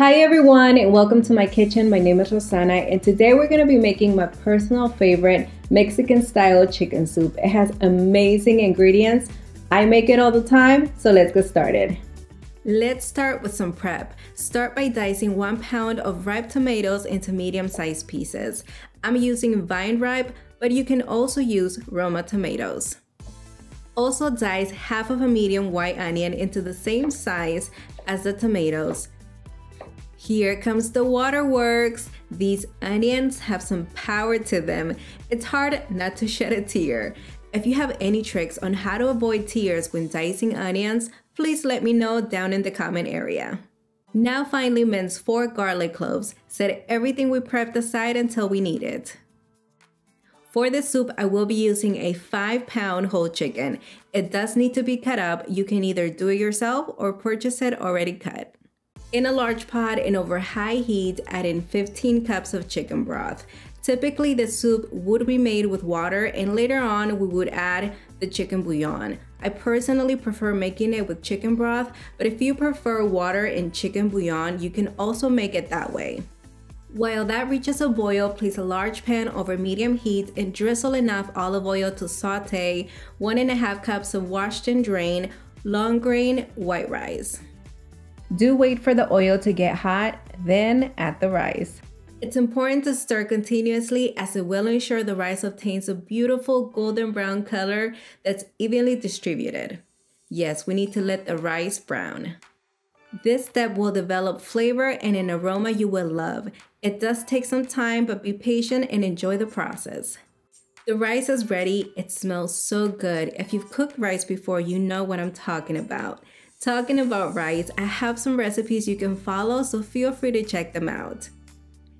Hi everyone and welcome to my kitchen. My name is Rosana and today we're going to be making my personal favorite Mexican style chicken soup. It has amazing ingredients. I make it all the time, so let's get started. Let's start with some prep. Start by dicing 1 pound of ripe tomatoes into medium-sized pieces. I'm using vine ripe, but you can also use Roma tomatoes. Also dice half of a medium white onion into the same size as the tomatoes. Here comes the waterworks. These onions have some power to them. It's hard not to shed a tear. If you have any tricks on how to avoid tears when dicing onions, please let me know down in the comment area. Now finally mince 4 garlic cloves. Set everything we prepped aside until we need it. For this soup, I will be using a 5-pound whole chicken. It does need to be cut up. You can either do it yourself or purchase it already cut. In a large pot and over high heat, add in 15 cups of chicken broth. Typically, the soup would be made with water and later on we would add the chicken bouillon. I personally prefer making it with chicken broth, but if you prefer water and chicken bouillon, you can also make it that way. While that reaches a boil, place a large pan over medium heat and drizzle enough olive oil to saute 1.5 cups of washed and drained long grain white rice. Do wait for the oil to get hot, then add the rice. It's important to stir continuously as it will ensure the rice obtains a beautiful golden brown color that's evenly distributed. Yes, we need to let the rice brown. This step will develop flavor and an aroma you will love. It does take some time, but be patient and enjoy the process. The rice is ready. It smells so good. If you've cooked rice before, you know what I'm talking about. Talking about rice, I have some recipes you can follow, so feel free to check them out.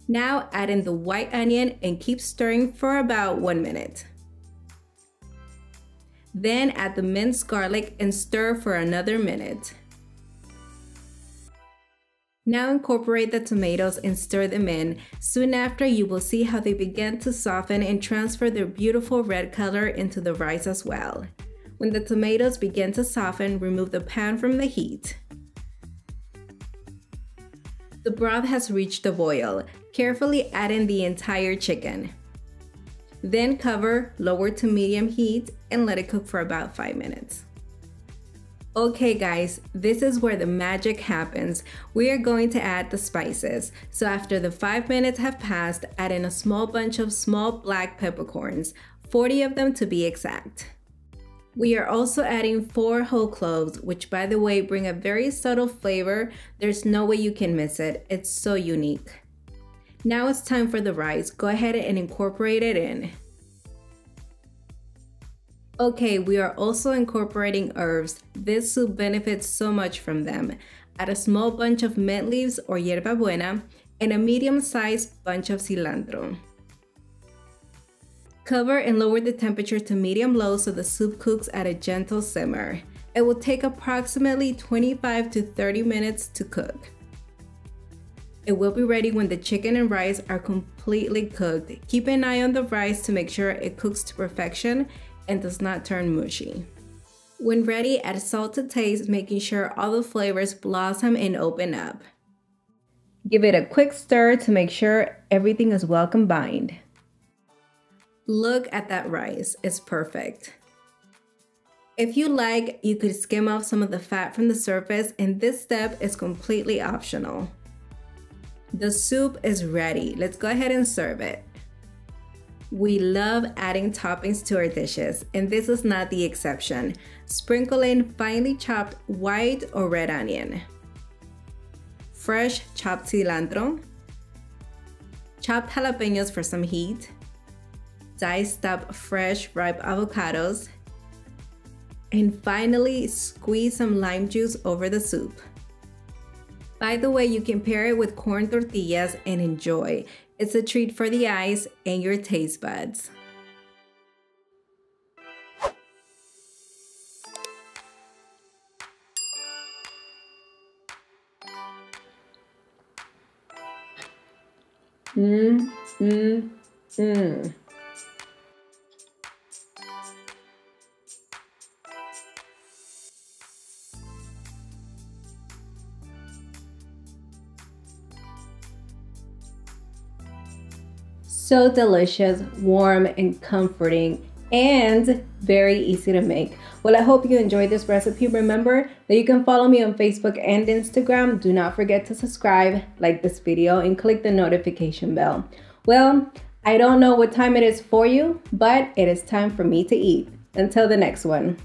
Now add in the white onion and keep stirring for about 1 minute. Then add the minced garlic and stir for another minute. Now incorporate the tomatoes and stir them in. Soon after, you will see how they begin to soften and transfer their beautiful red color into the rice as well. When the tomatoes begin to soften, remove the pan from the heat. The broth has reached a boil. Carefully add in the entire chicken. Then cover, lower to medium heat, and let it cook for about 5 minutes. Okay guys, this is where the magic happens. We are going to add the spices. So after the 5 minutes have passed, add in a small bunch of small black peppercorns, 40 of them to be exact. We are also adding 4 whole cloves, which by the way bring a very subtle flavor. There's no way you can miss it. It's so unique. Now it's time for the rice. Go ahead and incorporate it in. Okay, we are also incorporating herbs. This soup benefits so much from them. Add a small bunch of mint leaves or hierba buena and a medium-sized bunch of cilantro. Cover and lower the temperature to medium-low so the soup cooks at a gentle simmer. It will take approximately 25 to 30 minutes to cook. It will be ready when the chicken and rice are completely cooked. Keep an eye on the rice to make sure it cooks to perfection and does not turn mushy. When ready, add salt to taste, making sure all the flavors blossom and open up. Give it a quick stir to make sure everything is well combined. Look at that rice, it's perfect. If you like, you could skim off some of the fat from the surface, and this step is completely optional. The soup is ready. Let's go ahead and serve it. We love adding toppings to our dishes, and this is not the exception. Sprinkle in finely chopped white or red onion, fresh chopped cilantro, chopped jalapenos for some heat, diced up fresh ripe avocados, and finally squeeze some lime juice over the soup. By the way, you can pair it with corn tortillas and enjoy. It's a treat for the eyes and your taste buds. So delicious, warm, and comforting, and very easy to make. Well, I hope you enjoyed this recipe. Remember that you can follow me on Facebook and Instagram. Do not forget to subscribe, like this video, and click the notification bell. Well, I don't know what time it is for you, but it is time for me to eat. Until the next one.